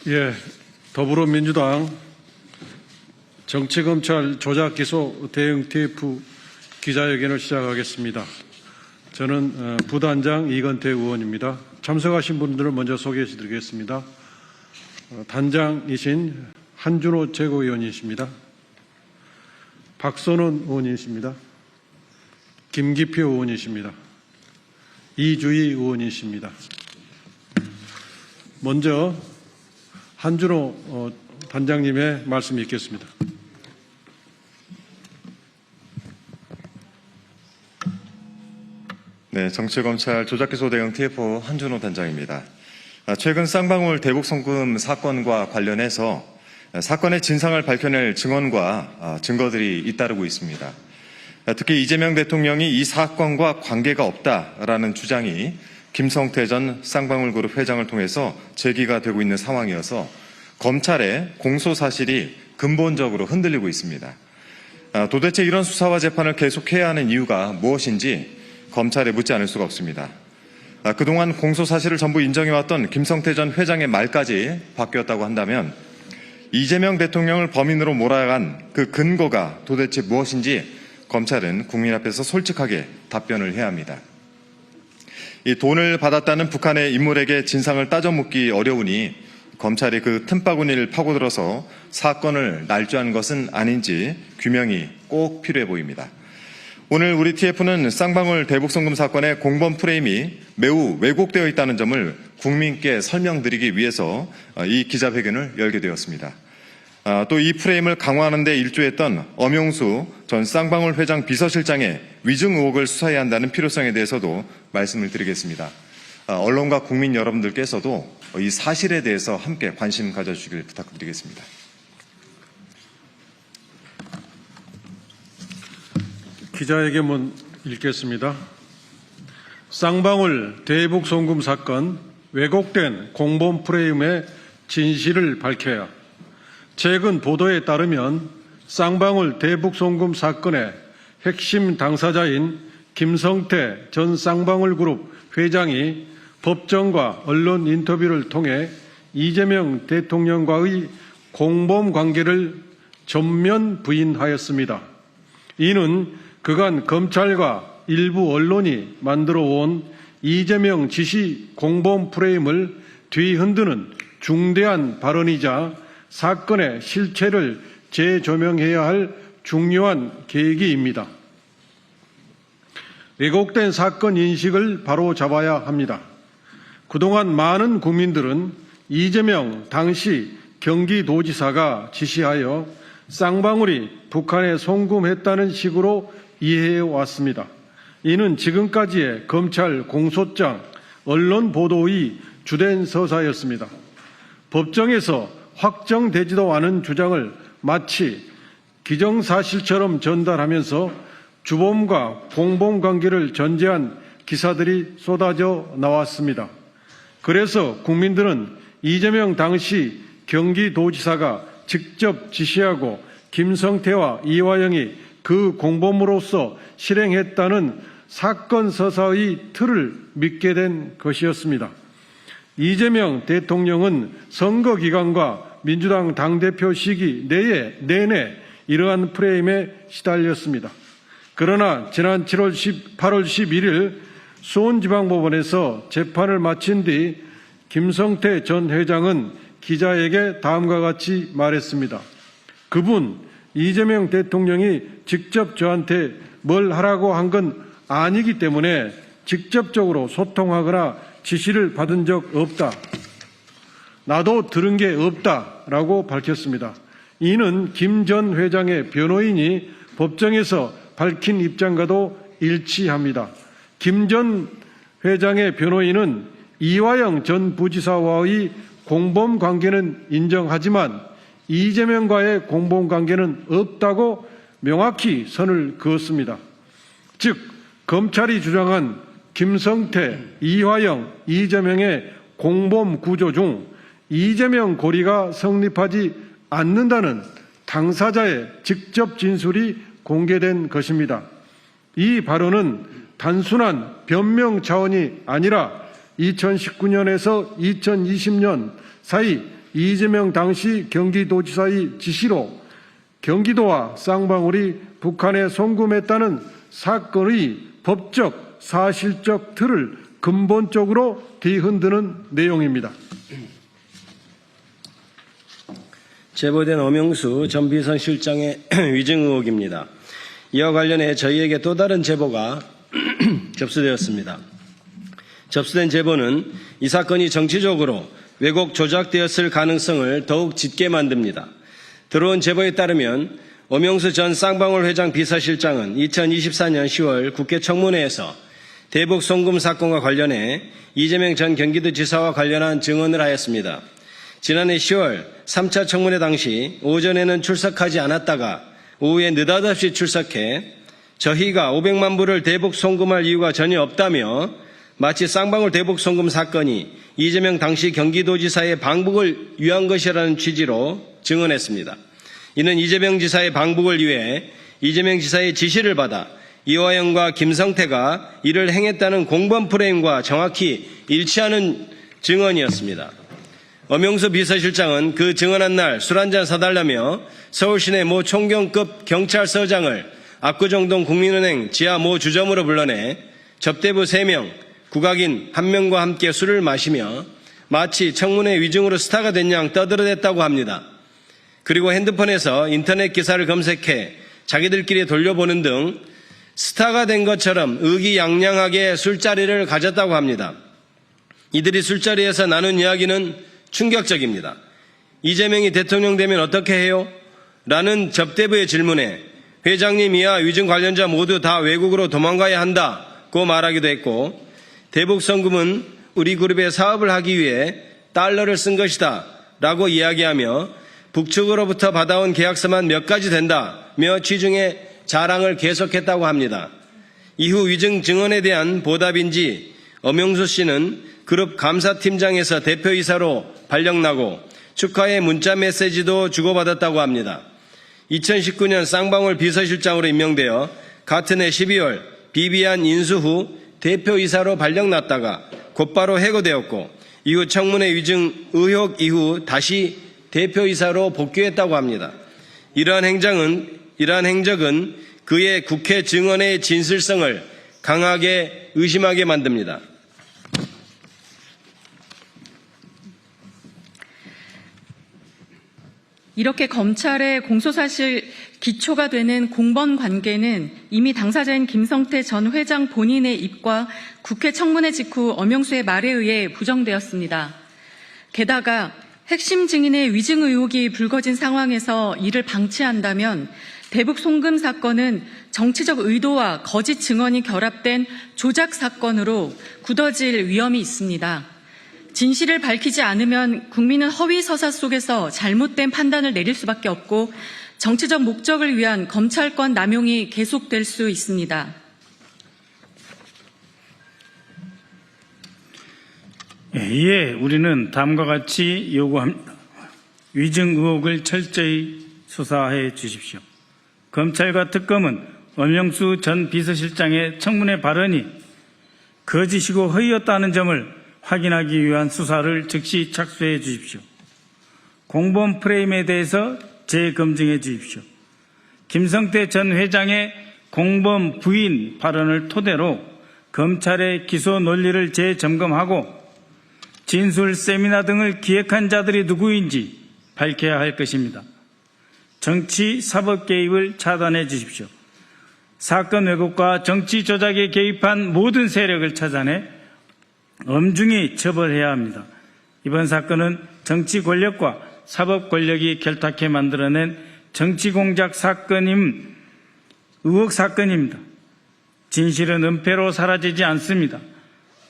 예, 더불어민주당 정치검찰 조작기소 대응 TF 기자회견을 시작하겠습니다. 저는 부단장 이건태 의원입니다. 참석하신 분들을 먼저 소개해드리겠습니다. 단장이신 한준호 최고위원이십니다. 박선원 의원이십니다. 김기표 의원이십니다. 이주희 의원이십니다. 먼저 한준호 단장님의 말씀이 있겠습니다. 네, 정치검찰 조작기소 대응 TF 한준호 단장입니다. 최근 쌍방울 대북송금 사건과 관련해서 사건의 진상을 밝혀낼 증언과 증거들이 잇따르고 있습니다. 특히 이재명 대통령이 이 사건과 관계가 없다라는 주장이 김성태 전 쌍방울그룹 회장을 통해서 제기가 되고 있는 상황이어서 검찰의 공소 사실이 근본적으로 흔들리고 있습니다. 도대체 이런 수사와 재판을 계속해야 하는 이유가 무엇인지 검찰에 묻지 않을 수가 없습니다. 그동안 공소 사실을 전부 인정해왔던 김성태 전 회장의 말까지 바뀌었다고 한다면 이재명 대통령을 범인으로 몰아간 그 근거가 도대체 무엇인지 검찰은 국민 앞에서 솔직하게 답변을 해야 합니다. 이 돈을 받았다는 북한의 인물에게 진상을 따져 묻기 어려우니 검찰이 그 틈바구니를 파고들어서 사건을 날조한 것은 아닌지 규명이 꼭 필요해 보입니다. 오늘 우리 TF는 쌍방울 대북송금 사건의 공범 프레임이 매우 왜곡되어 있다는 점을 국민께 설명드리기 위해서 이 기자회견을 열게 되었습니다. 또 이 프레임을 강화하는 데 일조했던 엄용수 전 쌍방울 회장 비서실장의 위증 의혹을 수사해야 한다는 필요성에 대해서도 말씀을 드리겠습니다. 언론과 국민 여러분들께서도 이 사실에 대해서 함께 관심 가져주시길 부탁드리겠습니다. 기자회견문 읽겠습니다. 쌍방울 대북송금 사건 왜곡된 공범 프레임의 진실을 밝혀야. 최근 보도에 따르면 쌍방울 대북송금 사건의 핵심 당사자인 김성태 전 쌍방울그룹 회장이 법정과 언론 인터뷰를 통해 이재명 대통령과의 공범 관계를 전면 부인하였습니다. 이는 그간 검찰과 일부 언론이 만들어 온 이재명 지시 공범 프레임을 뒤흔드는 중대한 발언이자 사건의 실체를 재조명해야 할 중요한 계기입니다. 왜곡된 사건 인식을 바로잡아야 합니다. 그동안 많은 국민들은 이재명 당시 경기도지사가 지시하여 쌍방울이 북한에 송금했다는 식으로 이해해 왔습니다. 이는 지금까지의 검찰 공소장, 언론 보도의 주된 서사였습니다. 법정에서 확정되지도 않은 주장을 마치 기정사실처럼 전달하면서 주범과 공범 관계를 전제한 기사들이 쏟아져 나왔습니다. 그래서 국민들은 이재명 당시 경기도지사가 직접 지시하고 김성태와 이화영이 그 공범으로서 실행했다는 사건 서사의 틀을 믿게 된 것이었습니다. 이재명 대통령은 선거 기간과 민주당 당대표 시기 내내 이러한 프레임에 시달렸습니다. 그러나 지난 8월 11일 수원지방법원에서 재판을 마친 뒤 김성태 전 회장은 기자에게 다음과 같이 말했습니다. 그분 이재명 대통령이 직접 저한테 뭘 하라고 한 건 아니기 때문에 직접적으로 소통하거나 지시를 받은 적 없다. 나도 들은 게 없다라고 밝혔습니다. 이는 김 전 회장의 변호인이 법정에서 밝힌 입장과도 일치합니다. 김 전 회장의 변호인은 이화영 전 부지사와의 공범 관계는 인정하지만 이재명과의 공범 관계는 없다고 명확히 선을 그었습니다. 즉 검찰이 주장한 김성태, 이화영, 이재명의 공범 구조 중 이재명 고리가 성립하지 않는다는 당사자의 직접 진술이 공개된 것입니다. 이 발언은 단순한 변명 차원이 아니라 2019년에서 2020년 사이 이재명 당시 경기도지사의 지시로 경기도와 쌍방울이 북한에 송금했다는 사건의 법적, 사실적 틀을 근본적으로 뒤흔드는 내용입니다. 제보된 엄영수 전 비서실장의 위증 의혹입니다. 이와 관련해 저희에게 또 다른 제보가 접수되었습니다. 접수된 제보는 이 사건이 정치적으로 왜곡 조작되었을 가능성을 더욱 짙게 만듭니다. 들어온 제보에 따르면 엄영수 전 쌍방울 회장 비서실장은 2024년 10월 국회 청문회에서 대북 송금 사건과 관련해 이재명 전 경기도지사와 관련한 증언을 하였습니다. 지난해 10월 3차 청문회 당시 오전에는 출석하지 않았다가 오후에 느닷없이 출석해 저희가 500만 불을 대북 송금할 이유가 전혀 없다며 마치 쌍방울 대북 송금 사건이 이재명 당시 경기도지사의 방북을 위한 것이라는 취지로 증언했습니다. 이는 이재명 지사의 방북을 위해 이재명 지사의 지시를 받아 이화영과 김성태가 이를 행했다는 공범 프레임과 정확히 일치하는 증언이었습니다. 엄영수 비서실장은 그 증언한 날 술 한잔 사달라며 서울시내 모 총경급 경찰서장을 압구정동 국민은행 지하 모 주점으로 불러내 접대부 3명, 국악인 1명과 함께 술을 마시며 마치 청문회 위증으로 스타가 된 양 떠들어댔다고 합니다. 그리고 핸드폰에서 인터넷 기사를 검색해 자기들끼리 돌려보는 등 스타가 된 것처럼 의기양양하게 술자리를 가졌다고 합니다. 이들이 술자리에서 나눈 이야기는 충격적입니다. 이재명이 대통령 되면 어떻게 해요? 라는 접대부의 질문에 회장님 이하 위증 관련자 모두 다 외국으로 도망가야 한다고 말하기도 했고, 대북 송금은 우리 그룹의 사업을 하기 위해 달러를 쓴 것이다 라고 이야기하며 북측으로부터 받아온 계약서만 몇 가지 된다며 취중의 자랑을 계속했다고 합니다. 이후 위증 증언에 대한 보답인지 엄영수 씨는 그룹 감사팀장에서 대표이사로 발령나고 축하의 문자 메시지도 주고받았다고 합니다. 2019년 쌍방울 비서실장으로 임명되어 같은 해 12월 비비안 인수 후 대표이사로 발령났다가 곧바로 해고되었고 이후 청문회 위증 의혹 이후 다시 대표이사로 복귀했다고 합니다. 이러한 행적은 그의 국회 증언의 진실성을 강하게 의심하게 만듭니다. 이렇게 검찰의 공소사실 기초가 되는 공범 관계는 이미 당사자인 김성태 전 회장 본인의 입과 국회 청문회 직후 엄영수의 말에 의해 부정되었습니다. 게다가 핵심 증인의 위증 의혹이 불거진 상황에서 이를 방치한다면 대북 송금 사건은 정치적 의도와 거짓 증언이 결합된 조작 사건으로 굳어질 위험이 있습니다. 진실을 밝히지 않으면 국민은 허위 서사 속에서 잘못된 판단을 내릴 수밖에 없고 정치적 목적을 위한 검찰권 남용이 계속될 수 있습니다. 이에 우리는 다음과 같이 요구합니다. 위증 의혹을 철저히 수사해 주십시오. 검찰과 특검은 엄영수 전 비서실장의 청문회 발언이 거짓이고 허위였다는 점을 확인하기 위한 수사를 즉시 착수해 주십시오. 공범 프레임에 대해서 재검증해 주십시오. 김성태 전 회장의 공범 부인 발언을 토대로 검찰의 기소 논리를 재점검하고 진술 세미나 등을 기획한 자들이 누구인지 밝혀야 할 것입니다. 정치 사법 개입을 차단해 주십시오. 사건 왜곡과 정치 조작에 개입한 모든 세력을 찾아내 엄중히 처벌해야 합니다. 이번 사건은 정치 권력과 사법 권력이 결탁해 만들어낸 정치 공작 의혹 사건입니다. 진실은 은폐로 사라지지 않습니다.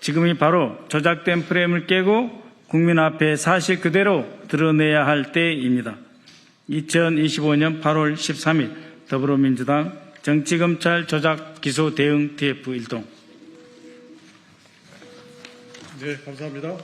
지금이 바로 조작된 프레임을 깨고 국민 앞에 사실 그대로 드러내야 할 때입니다. 2025년 8월 13일 더불어민주당 정치검찰 조작 기소 대응 TF 1동. 네, 감사합니다.